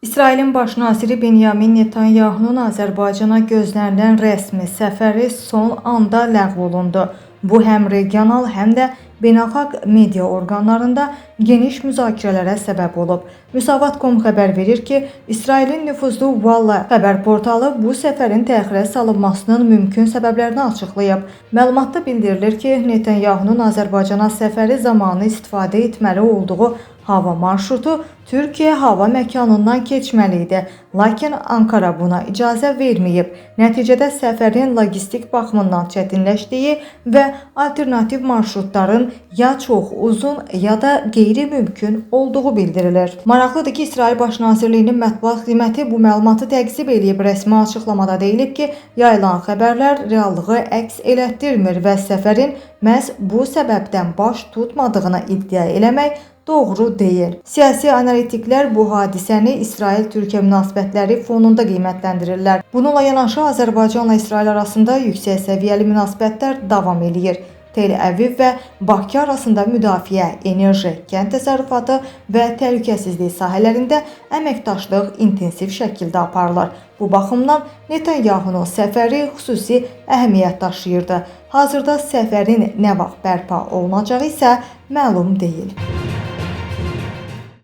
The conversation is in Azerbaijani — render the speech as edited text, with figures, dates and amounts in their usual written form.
İsrailin baş naziri Benyamin Netanyahunun Azərbaycana gözlənilən rəsmi səfəri son anda ləğv olundu. Bu həm regional, həm də beynəlxalq media orqanlarında geniş müzakirələrə səbəb olub. Müsavat.com xəbər verir ki, İsrailin nüfuzlu Walla xəbər portalı bu səfərin təxirə salınmasının mümkün səbəblərini açıqlayıb. Məlumatda bildirilir ki, Netanyahunun Azərbaycana səfəri zamanı istifadə etməli olduğu hava marşrutu Türkiyə hava məkanından keçməli idi, lakin Ankara buna icazə verməyib. Nəticədə səfərin logistik baxımından çətinləşdiyi və alternativ marşrutların ya çox uzun, ya da qeyri-mümkün olduğu bildirilir. Maraqlıdır ki, İsrail Baş Nazirliyinin mətbuat xidməti bu məlumatı təqzib edib. Rəsmi açıqlamada deyilib ki, yayılan xəbərlər reallığı əks elətdirmir və səfərin məhz bu səbəbdən baş tutmadığını iddia eləmək doğru deyil. Siyasi analitiklər bu hadisəni İsrail-Türkiyə münasibətləri fonunda qiymətləndirirlər. Bununla yanaşı Azərbaycanla İsrail arasında yüksək səviyyəli münasibətlər davam eləyir. Tel-Əviv və Bakı arasında müdafiə, enerji, kənd təsərrüfatı və təhlükəsizlik sahələrində əməkdaşlıq intensiv şəkildə aparılır. Bu baxımdan Netanyahunun səfəri xüsusi əhəmiyyət daşıyırdı. Hazırda səfərin nə vaxt bərpa olunacağı isə məlum deyil.